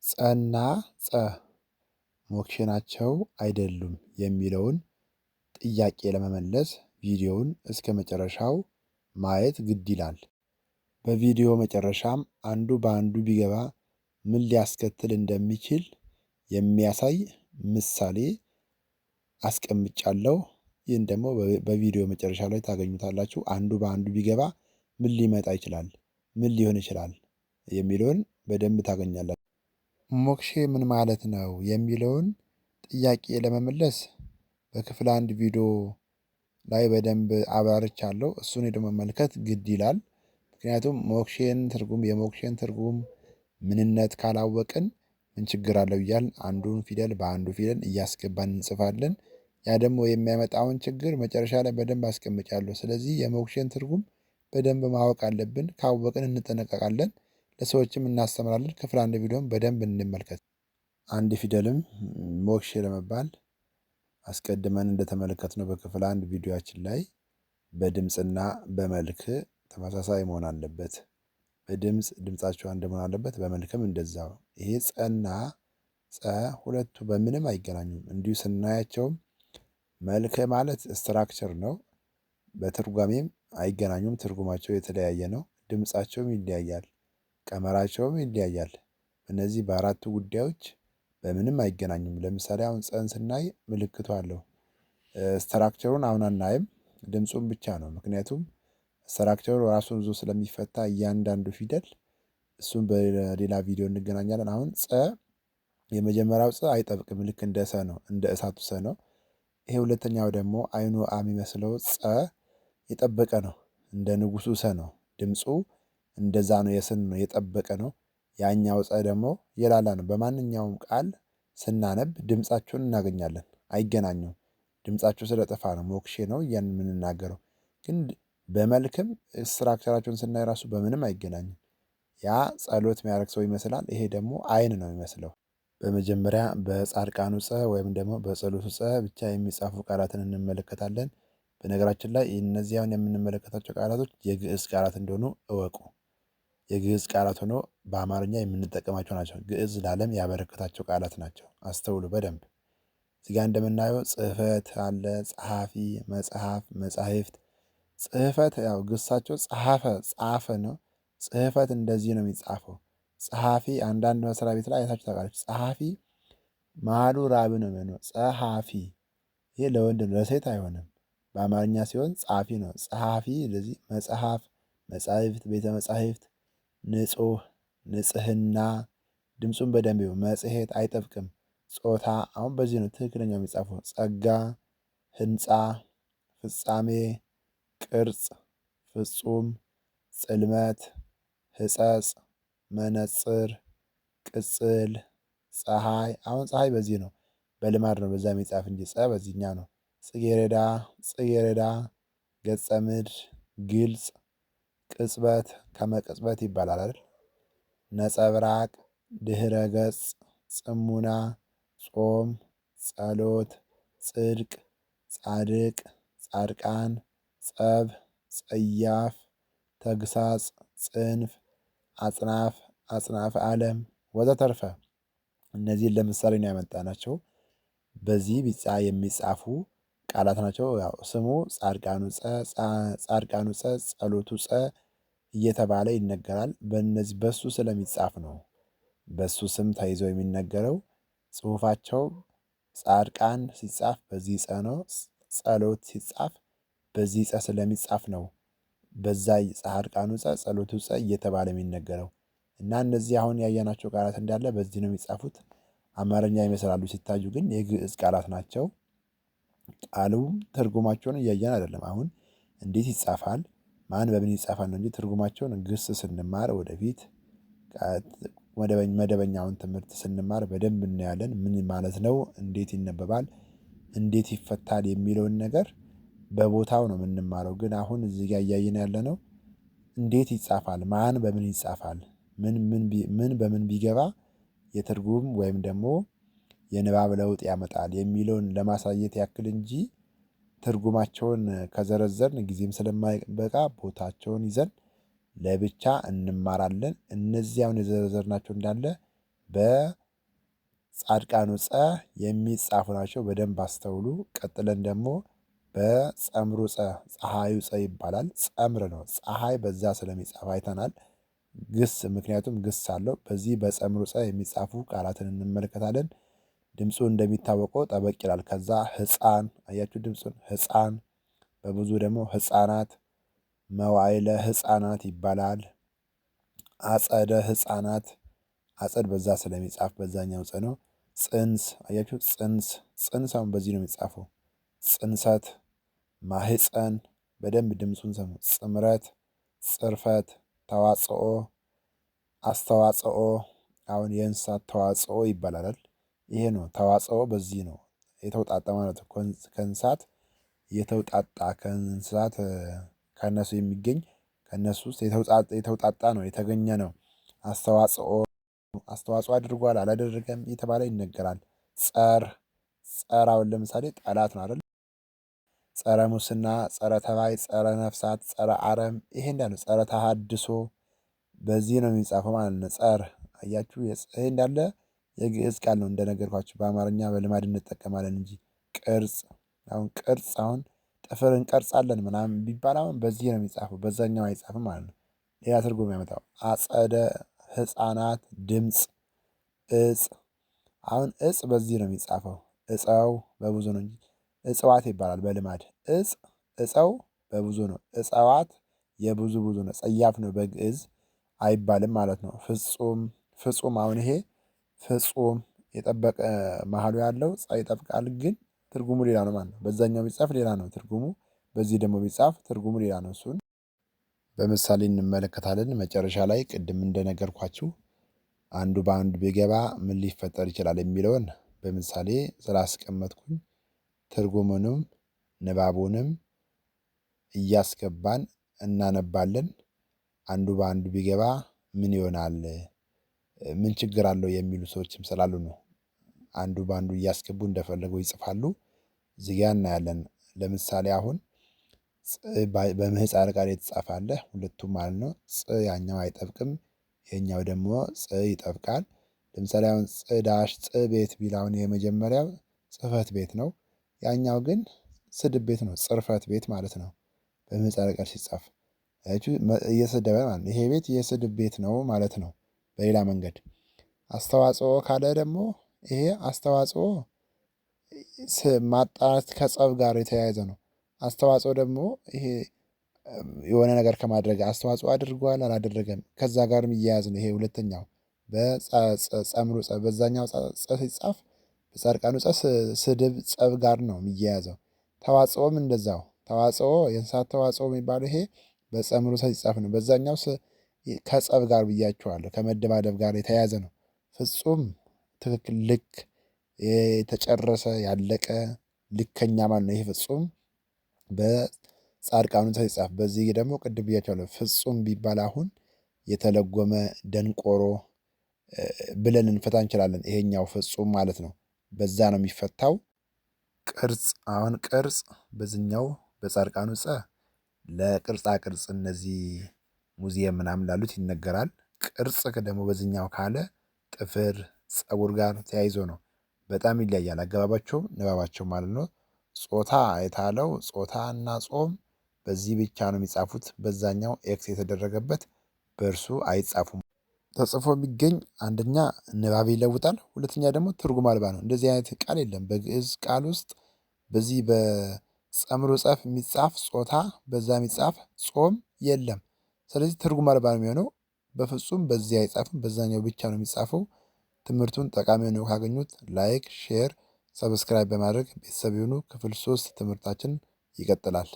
ጸና ጸ ሞክሼ ናቸው አይደሉም የሚለውን ጥያቄ ለመመለስ ቪዲዮውን እስከመጨረሻው ማየት ግድ ይላል። በቪዲዮ መጨረሻም አንዱ በአንዱ ቢገባ ምን ሊያስከትል እንደሚችል የሚያሳይ ምሳሌ አስቀምጫለሁ። ይህን ደግሞ በቪዲዮ መጨረሻ ላይ ታገኙታላችሁ። አንዱ በአንዱ ቢገባ ምን ሊመጣ ይችላል? ምን ሊሆን ይችላል? የሚለውን በደንብ ታገኛላችሁ። ሞክሼ ምን ማለት ነው የሚለውን ጥያቄ ለመመለስ በክፍል አንድ ቪዲዮ ላይ በደንብ አብራርቻለሁ። እሱን ሄዶ መመልከት ግድ ይላል። ምክንያቱም የሞክሼን ትርጉም ምንነት ካላወቅን ምን ችግር አለው እያልን አንዱን ፊደል በአንዱ ፊደል እያስገባን እንጽፋለን። ያ ደግሞ የሚያመጣውን ችግር መጨረሻ ላይ በደንብ አስቀምጫለሁ። ስለዚህ የሞክሼን ትርጉም በደንብ ማወቅ አለብን። ካወቅን እንጠነቀቃለን። ለሰዎችም እናስተምራለን። ክፍል አንድ ቪዲዮን በደንብ እንመልከት። አንድ ፊደልም ሞክሼ ለመባል አስቀድመን እንደተመለከትነው በክፍል አንድ ቪዲዮአችን ላይ በድምፅና በመልክ ተመሳሳይ መሆን አለበት። በድምፅ ድምፃቸው አንድ መሆን አለበት። በመልክም እንደዛው። ይሄ ጸና ጸ ሁለቱ በምንም አይገናኙም። እንዲሁ ስናያቸውም መልክ ማለት ስትራክቸር ነው። በትርጓሜም አይገናኙም። ትርጉማቸው የተለያየ ነው። ድምፃቸውም ይለያያል። ቀመራቸውም ይለያያል። እነዚህ በአራቱ ጉዳዮች በምንም አይገናኙም። ለምሳሌ አሁን ጸን ስናይ ምልክቱ አለው። ስትራክቸሩን አሁን አናይም። ድምፁን ብቻ ነው። ምክንያቱም ስትራክቸሩ ራሱን ይዞ ስለሚፈታ እያንዳንዱ ፊደል እሱን በሌላ ቪዲዮ እንገናኛለን። አሁን ጸ የመጀመሪያው ጸ አይጠብቅም። ልክ እንደ ሰ ነው። እንደ እሳቱ ሰ ነው። ይሄ ሁለተኛው ደግሞ አይኑ አ የሚመስለው ጸ የጠበቀ ነው። እንደ ንጉሱ ሰ ነው። ድምፁ እንደዛ ነው። የስን ነው የጠበቀ ነው። ያኛው ጸ ደግሞ የላላ ነው። በማንኛውም ቃል ስናነብ ድምፃቸውን እናገኛለን። አይገናኙም። ድምፃቸው ስለጠፋ ነው ሞክሼ ነው እያልን የምንናገረው። ግን በመልክም ስትራክቸራቸውን ስናይ ራሱ በምንም አይገናኝም። ያ ጸሎት የሚያደርግ ሰው ይመስላል። ይሄ ደግሞ አይን ነው የሚመስለው። በመጀመሪያ በጻድቃኑ ጸ ወይም ደግሞ በጸሎቱ ጸ ብቻ የሚጻፉ ቃላትን እንመለከታለን። በነገራችን ላይ እነዚህ አሁን የምንመለከታቸው ቃላቶች የግዕዝ ቃላት እንደሆኑ እወቁ። የግዕዝ ቃላት ሆኖ በአማርኛ የምንጠቀማቸው ናቸው። ግዕዝ ለዓለም ያበረከታቸው ቃላት ናቸው። አስተውሉ በደንብ። እዚህ ጋር እንደምናየው ጽሕፈት አለ፣ ጸሐፊ፣ መጽሐፍ፣ መጻሕፍት። ጽሕፈት ያው ግሳቸው ጸሐፈ ጻፈ ነው። ጽሕፈት እንደዚህ ነው የሚጻፈው። ጸሐፊ አንዳንድ መስሪያ ቤት ላይ አይታችሁ ታውቃላችሁ። ጸሐፊ መሃሉ ራብ ነው የሚሆነው። ጸሐፊ ይሄ ለወንድ ነው፣ ለሴት አይሆንም። በአማርኛ ሲሆን ጻፊ ነው። ጸሐፊ እንደዚህ መጽሐፍ፣ መጻሕፍት፣ ቤተ መጻሕፍት፣ ንጹህ፣ ንጽህና። ድምፁን በደንብ ይሁን። መጽሔት አይጠብቅም። ጾታ አሁን በዚህ ነው ትክክለኛው የሚጻፈው። ጸጋ፣ ህንፃ፣ ፍጻሜ፣ ቅርጽ፣ ፍጹም፣ ጽልመት፣ ሕጸጽ፣ መነጽር፣ ቅጽል፣ ፀሐይ። አሁን ፀሐይ በዚህ ነው። በልማድ ነው በዛ የሚጻፍ እንጂ ጸ በዚህኛ ነው። ጽጌረዳ፣ ጽጌረዳ፣ ገጸ ምድር፣ ግልጽ፣ ቅጽበት ከመቅጽበት ይባላል አይደል? ነጸብራቅ፣ ድህረ ገጽ፣ ጽሙና፣ ጾም፣ ጸሎት፣ ጽድቅ፣ ጻድቅ፣ ጻድቃን፣ ጸብ፣ ጸያፍ፣ ተግሳጽ፣ ጽንፍ፣ አጽናፍ፣ አጽናፈ ዓለም ወዘተርፈ። እነዚህን ለምሳሌ ነው ያመጣናቸው። በዚህ ቢጻ የሚጻፉ ቃላት ናቸው። ያው ስሙ ጻድቃኑ ጸ፣ ጸሎቱ ጸ እየተባለ ይነገራል። በእነዚህ በሱ ስለሚጻፍ ነው በሱ ስም ተይዘው የሚነገረው። ጽሁፋቸው ጻድቃን ሲጻፍ በዚህ ጸ ነው። ጸሎት ሲጻፍ በዚህ ጸ ስለሚጻፍ ነው በዛ ጻድቃኑ ጸ፣ ጸሎቱ ጸ እየተባለ የሚነገረው። እና እነዚህ አሁን ያየናቸው ቃላት እንዳለ በዚህ ነው የሚጻፉት። አማርኛ ይመስላሉ ሲታዩ፣ ግን የግዕዝ ቃላት ናቸው። ቃሉም ትርጉማቸውን እያየን አይደለም። አሁን እንዴት ይጻፋል፣ ማን በምን ይጻፋል ነው እንጂ ትርጉማቸውን ግስ ስንማር ወደፊት መደበኛውን ትምህርት ስንማር በደንብ እናያለን። ምን ማለት ነው፣ እንዴት ይነበባል፣ እንዴት ይፈታል የሚለውን ነገር በቦታው ነው የምንማረው። ግን አሁን እዚህ ጋር እያየን ያለነው እንዴት ይጻፋል፣ ማን በምን ይጻፋል፣ ምን በምን ቢገባ የትርጉም ወይም ደግሞ የንባብ ለውጥ ያመጣል የሚለውን ለማሳየት ያክል እንጂ ትርጉማቸውን ከዘረዘርን ጊዜም ስለማይበቃ ቦታቸውን ይዘን ለብቻ እንማራለን። እነዚህ አሁን የዘረዘርናቸው እንዳለ በጻድቃኑ ጸ የሚጻፉ ናቸው። በደንብ አስተውሉ። ቀጥለን ደግሞ በጸምሩ ጸ ፀሐዩ ጸ ይባላል። ጸምር ነው ፀሐይ በዛ ስለሚጻፍ አይተናል። ግስ ምክንያቱም ግስ አለው። በዚህ በጸምሩ ጸ የሚጻፉ ቃላትን እንመለከታለን። ድምፁ እንደሚታወቀው ጠበቅ ይላል። ከዛ ህፃን አያችሁ ድምፁን ህፃን፣ በብዙ ደግሞ ህፃናት፣ መዋዕለ ህፃናት ይባላል። አጸደ ህፃናት አጸድ በዛ ስለሚጻፍ በዛኛው ጸ ነው። ጽንስ አያችሁ ጽንስ ጽንስ አሁን በዚህ ነው የሚጻፈው። ጽንሰት፣ ማህፀን በደንብ ድምፁን ሰሙ። ጽምረት፣ ጽርፈት፣ ተዋጽኦ፣ አስተዋጽኦ አሁን የእንስሳት ተዋጽኦ ይባላል። ይሄ ነው ተዋጽኦ በዚህ ነው የተውጣጣ ማለት ነው። ከእንስሳት የተውጣጣ ከእንስሳት ከእነሱ የሚገኝ ከእነሱ ውስጥ የተውጣጣ ነው የተገኘ ነው። አስተዋጽኦ አስተዋጽኦ አድርጓል አላደረገም እየተባለ ይነገራል። ጸር ጸር አሁን ለምሳሌ ጠላት ነው አይደል? ጸረ ሙስና፣ ጸረ ተባይ፣ ጸረ ነፍሳት፣ ጸረ አረም ይሄ እንዳለ ጸረ ተሃድሶ በዚህ ነው የሚጻፈው ማለት ነው። ጸር አያችሁ ይሄ እንዳለ የግዕዝ ቃል ነው እንደነገርኳችሁ በአማርኛ በልማድ እንጠቀማለን እንጂ ቅርጽ አሁን ቅርጽ አሁን ጥፍር እንቀርጻለን ምናምን ቢባል አሁን በዚህ ነው የሚጻፈው በዛኛው አይጻፍም ማለት ነው። ሌላ ትርጉም ያመጣው አጸደ ህፃናት ድምፅ እጽ አሁን እጽ በዚህ ነው የሚጻፈው። እፀው በብዙ ነው እንጂ እጽዋት ይባላል በልማድ እጽ እፀው በብዙ ነው። እፀዋት የብዙ ብዙ ነው። ጸያፍ ነው በግዕዝ አይባልም ማለት ነው። ፍጹም ፍጹም አሁን ይሄ ፍጹም የጠበቀ መሃሉ ያለው ጸ ይጠብቃል ግን ትርጉሙ ሌላ ነው ማለት ነው። በዛኛው ቢጻፍ ሌላ ነው ትርጉሙ። በዚህ ደግሞ ቢጻፍ ትርጉሙ ሌላ ነው። እሱን በምሳሌ እንመለከታለን። መጨረሻ ላይ ቅድም እንደነገርኳችሁ አንዱ በአንዱ ቢገባ ምን ሊፈጠር ይችላል የሚለውን በምሳሌ ስላስቀመጥኩኝ ትርጉሙንም ንባቡንም እያስገባን እናነባለን። አንዱ በአንዱ ቢገባ ምን ይሆናል? ምን ችግር አለው የሚሉ ሰዎችም ስላሉ ነው። አንዱ በአንዱ እያስገቡ እንደፈለጉ ይጽፋሉ። እዚህ ጋ እናያለን። ለምሳሌ አሁን በምህፃረ ቃል የተጻፈ አለ ሁለቱም ማለት ነው። ጽ ያኛው አይጠብቅም፣ ይሄኛው ደግሞ ጽ ይጠብቃል። ለምሳሌ አሁን ጽዳሽ ጽ ቤት ቢል አሁን የመጀመሪያው ጽህፈት ቤት ነው። ያኛው ግን ስድብ ቤት ነው፣ ጽርፈት ቤት ማለት ነው። በምህፃረ ቃል ሲጻፍ እየሰደበ ማለት ነው። ይሄ ቤት የስድብ ቤት ነው ማለት ነው። በሌላ መንገድ አስተዋጽኦ ካለ ደግሞ ይሄ አስተዋጽኦ ማጣት ከጸብ ጋር የተያያዘ ነው። አስተዋጽኦ ደግሞ ይሄ የሆነ ነገር ከማድረግ አስተዋጽኦ አድርጓል አላደረገም ከዛ ጋር የሚያያዝ ነው። ይሄ ሁለተኛው በጸምሩ ጸ በዛኛው ጸ ሲጻፍ በጻድቃኑ ጸ ስድብ ጸብ ጋር ነው የሚያያዘው። ተዋጽኦም እንደዛው ተዋጽኦ የእንስሳት ተዋጽኦ የሚባለው ይሄ በጸምሩ ጸ ሲጻፍ ነው። በዛኛው ከጸብ ጋር ብያችኋለሁ ከመደባደብ ጋር የተያያዘ ነው። ፍጹም ትክክል ልክ የተጨረሰ ያለቀ ልከኛ ማለት ነው። ይሄ ፍጹም በጻድቃኑ ሲጻፍ በዚህ ደግሞ ቅድም ብያችኋለሁ። ፍጹም ቢባል አሁን የተለጎመ ደንቆሮ ብለን ልንፈታ እንችላለን። ይሄኛው ፍጹም ማለት ነው። በዛ ነው የሚፈታው። ቅርጽ አሁን ቅርጽ በዚህኛው በጻድቃኑ ጸ ለቅርጻ ቅርጽ እነዚህ ሙዚየም ምናምን ላሉት ይነገራል። ቅርጽ ደግሞ በዚህኛው ካለ ጥፍር ፀጉር ጋር ተያይዞ ነው። በጣም ይለያያል አገባባቸው ንባባቸው ማለት ነው። ጾታ የታለው ጾታ እና ጾም በዚህ ብቻ ነው የሚጻፉት። በዛኛው ኤክስ የተደረገበት በእርሱ አይጻፉም። ተጽፎ የሚገኝ አንደኛ ንባብ ይለውጣል፣ ሁለተኛ ደግሞ ትርጉም አልባ ነው። እንደዚህ አይነት ቃል የለም በግዕዝ ቃል ውስጥ። በዚህ በጸምሮ ጸፍ የሚጻፍ ጾታ በዛ የሚጻፍ ጾም የለም። ስለዚህ ትርጉም አልባ ነው የሚሆነው። በፍጹም በዚህ አይጻፍም፣ በዛኛው ብቻ ነው የሚጻፈው። ትምህርቱን ጠቃሚ ሆኖ ካገኙት ላይክ፣ ሼር፣ ሰብስክራይብ በማድረግ ቤተሰብ የሆኑ ክፍል 3 ትምህርታችን ይቀጥላል።